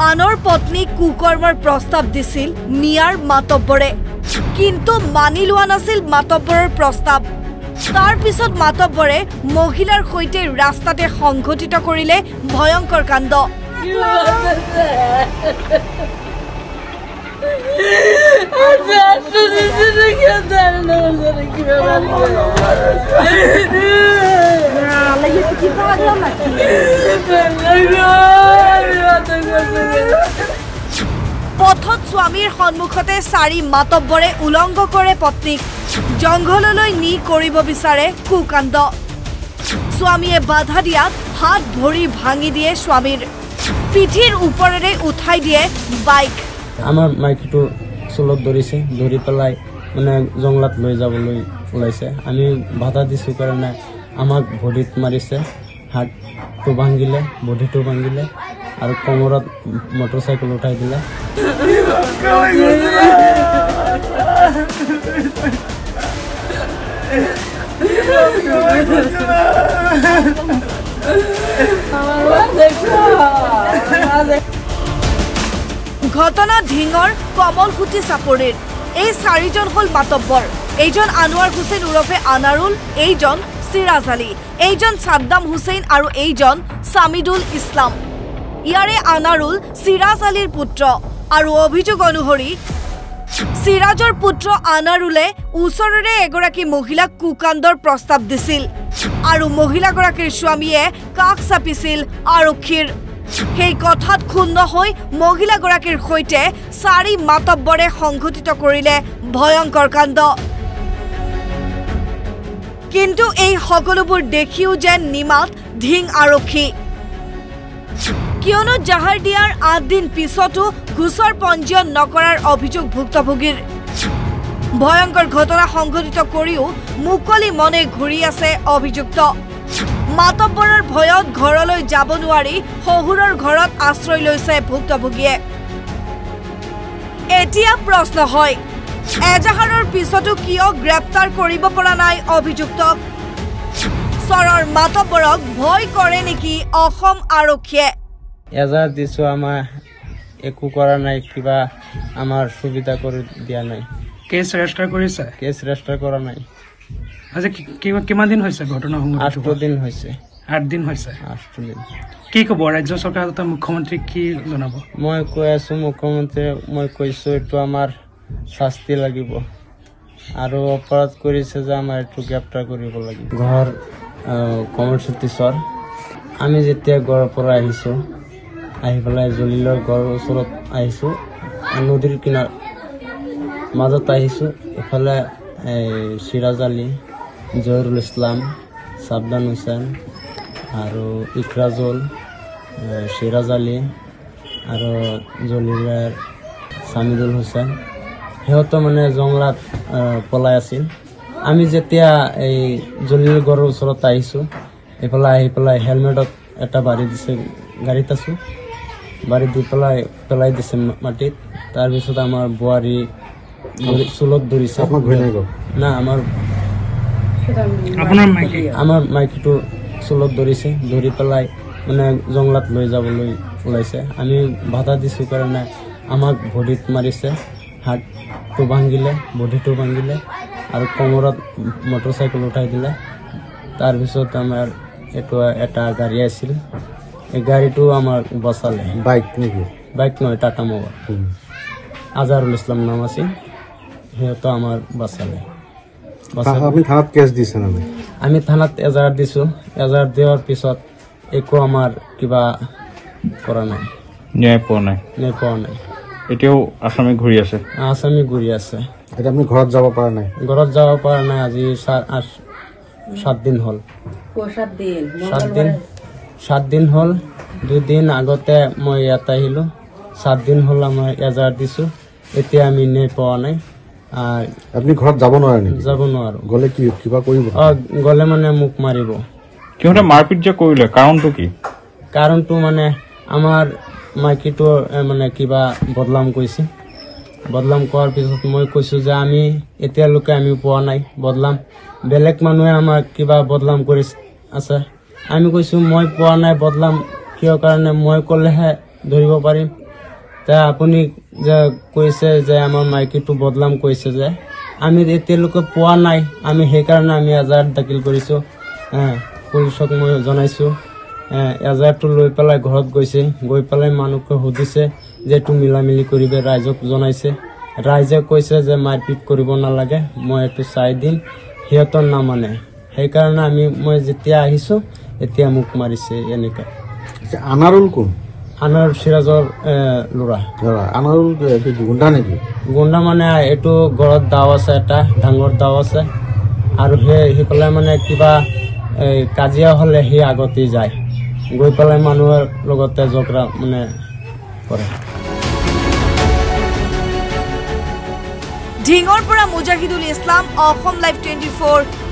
আনৰ পত্নীক কুকৰ্মৰ প্ৰস্তাৱ দিছিল মিয়াৰ মাতব্বৰে, কিন্তু মানি লোৱা নাছিল মাতব্বৰৰ প্ৰস্তাৱ। তাৰ পিছত মাতব্বৰে মহিলাৰ সৈতে ৰাস্তাতে সংঘটিত কৰিলে ভয়ংকৰ কাণ্ড। পথত স্বামীৰ সন্মুখতে চাৰি মাতব্বৰে উলংঘ কৰে পত্নীক, জংঘললৈ নি কৰিব বিচাৰে কুকাণ্ড। স্বামীয়ে বাধা দিয়াত হাত ভৰি ভাঙি দিয়ে স্বামীৰ, পিঠিৰ ওপৰেৰে উঠাই দিয়ে বাইক। আমাৰ মাইকীটো চুলত ধৰিছে, ধৰি পেলাই মানে জংঘলত লৈ যাবলৈ ওলাইছে। আমি বাধা দিছোঁ কাৰণে আমাক ভৰিত মাৰিছে, হাতটো ভাঙিলে, বডিটো ভাঙিলে আৰু কোমৰত মটৰচাইকেল উঠাই দিলে। ঘটনা ধিঙৰ কমলকুটি চাপৰিৰ। এই চাৰিজন হল মাতব্বৰ। এইজন আনোৱাৰ হুছেইন ওৰফে আনাৰুল, এইজন চিৰাজ আলী, এইজন সাদ্দাম হুছেইন আৰু এইজন সামিদুল ইছলাম। ইয়াৰে আনাৰুল চিৰাজ আলীৰ পুত্ৰ আৰু অভিযোগ অনুসৰি চিৰাজৰ পুত্ৰ আনাৰুলে ওচৰৰে এগৰাকী মহিলাক কুকাণ্ডৰ প্ৰস্তাৱ দিছিল আৰু মহিলাগৰাকীৰ স্বামীয়ে কাষ চাপিছিল আৰক্ষীৰ। সেই কথাত ক্ষুণ্ণ হৈ মহিলাগৰাকীৰ সৈতে চাৰি মাতব্বৰে সংঘটিত কৰিলে ভয়ংকৰ কাণ্ড। কিন্তু এই সকলোবোৰ দেখিও যেন নিমাত ধিং আৰক্ষী, কিয়নো জাহাৰ দিয়াৰ ৮ দিন পিছতো গোচৰ পঞ্জীয়ন নকৰাৰ অভিযোগ ভুক্তভোগীৰ। ভয়ংকৰ ঘটনা সংঘটিত কৰিও মুকলি মনে ঘূৰি আছে অভিযুক্ত। মাতব্বৰৰ ভয়ত ঘৰলৈ যাব নোৱাৰি শহুৰৰ ঘৰত আশ্ৰয় লৈছে ভুক্তভোগীয়ে। এতিয়া প্ৰশ্ন হয়, এজাহাৰৰ পিছতো কিয় গ্ৰেপ্তাৰ কৰিব পৰা নাই অভিযুক্তক? চৰৰ মাতব্বৰক ভয় কৰে নেকি অসম আৰক্ষীয়ে? এজাহাৰ দিছোঁ, আমাৰ একো কৰা নাই, কিবা আমাৰ সুবিধা কৰি দিয়া নাই। কেছ ৰেজিষ্টাৰ কৰিছে? কেছ ৰেজিষ্টাৰ কৰা নাই। আজি কিমান দিন হৈছে ঘটনা? ৮ দিন হৈছে। ৮ দিন হৈছে। ৮ দিন। কি ক'ব ৰাজ্য চৰকাৰ তথা মুখ্যমন্ত্ৰীক কি জনাব? মই কৈ আছোঁ মুখ্যমন্ত্ৰী, মই কৈছোঁ এইটো আমাৰ শাস্তি লাগিব আৰু অপৰাধ কৰিছে যে আমাৰ এইটো গ্ৰেপ্তাৰ কৰিব লাগিব। ঘৰ কমলচুটি চৰ। আমি যেতিয়া ঘৰৰ পৰা আহিছোঁ, আহি পেলাই জলিলৰ ঘৰৰ ওচৰত আহিছোঁ, নদীৰ কিনাৰ মাজত আহিছোঁ। এফালে চিৰাজ আলী, জহিৰুল ইছলাম, সাদ্দাম হুছেইন আৰু ইকৰাজুল, চিৰাজ আলী আৰু জলিলৰ সামিদুল হুছেইন, সিহঁতো মানে জংঘলত পলাই আছিল। আমি যেতিয়া এই জলিলৰ ঘৰৰ ওচৰত আহিছোঁ, এইফালে আহি পেলাই হেলমেটত এটা বাঢ়ি দিছে, গাড়ীত আছোঁ, বাঢ়ি দি পেলাই দিছে মাটিত। তাৰপিছত আমাৰ বোৱাৰী চুলত ধৰিছে। না, আমাৰ মাইকীটো চুলত ধৰিছে, ধৰি পেলাই মানে জংঘলত লৈ যাবলৈ ওলাইছে। আমি বাধা দিছোঁ কাৰণে আমাক ভৰিত মাৰিছে, হাতটো ভাঙিলে, বডিটো ভাঙিলে আৰু কোমৰত মটৰচাইকেল উঠাই দিলে। তাৰপিছত আমাৰ এইটো এটা গাড়ী আছিল, এই গাড়ীটো আমাৰ বচালে। বাইক নেকি? বাইক নহয়, টাটা মোবাইল। আজহাৰুল ইছলাম নাম আছিল, সিহঁতো আমাৰ বচালে। আপুনি থানাত কেছ দিছে? আমি থানাত এজাহাৰ দিছোঁ। এজাহাৰ দিয়াৰ পিছত একো আমাৰ কিবা কৰা নাই, ন্যায় পোৱা নাই। ন্যায় পোৱা নাই। এতিয়াও আসামী ঘূৰি আছে? আসামী ঘূৰি আছে। এতিয়া আপুনি ঘৰত যাব পৰা নাই? ঘৰত যাব পৰা নাই। আজি 7 দিন হ'ল। 7 দিন হ'ল। 2 দিন আগতে মই ইয়াত আহিলোঁ। 7 দিন হ'ল আমাৰ এজাহাৰ দিছোঁ, এতিয়া আমি ন্যায় পোৱা নাই। আপুনি ঘৰত যাব নোৱাৰে নেকি? যাব নোৱাৰো। গ'লে কি কিবা কৰিব? গ'লে মানে মোক মাৰিব। সিহঁতে মাৰপিট যে কৰিলে, কাৰণটো কি? কাৰণটো মানে আমাৰ মাইকীটো মানে কিবা বদনাম কৰিছে। বদনাম কৰাৰ পিছত মই কৈছোঁ যে আমি এতিয়ালৈকে আমি পোৱা নাই বদনাম। বেলেগ মানুহে আমাক কিবা বদনাম কৰি আছে আমি কৈছোঁ মই পোৱা নাই বদলাম কিয় কাৰণে মই ক'লেহে ধৰিব পাৰিম তা আপুনি যে কৈছে যে আমাৰ মাইকীটো বদলাম কৈছে যে আমি এতিয়ালৈকে পোৱা নাই আমি সেইকাৰণে আমি এজাহাৰ দাখিল কৰিছোঁ পুলিচক মই জনাইছোঁ এজাহাৰটো লৈ পেলাই ঘৰত গৈছে গৈ পেলাই মানুহকে সুধিছে যে এইটো মিলামিলি কৰিবে ৰাইজক জনাইছে ৰাইজে কৈছে যে মাৰপিট কৰিব নালাগে মই এইটো চাই দিম সিহঁতৰ নামানে সেইকাৰণে মই যেতিয়া আহিছোঁ এতিয়া মোক মাৰিছে এনেকৈ আচ্ছা, আনাৰুল কোন আনাৰ সিৰাজৰ ল'ৰা আনাৰুল গুণ্ডা নেকি গুণ্ডা মানে এইটো ঘৰত দাও আছে এটা ডাঙৰ দাও আছে আৰু সেইফালে মানে কিবা কাজিয়া হ'লে সি আগতেই যায় গৈ পেলাই মানুহৰ লগতে ঝগড়া মানে কৰে ঢিঙৰ পৰা মুজাহিদুল ইছলাম অসম লাইভ 24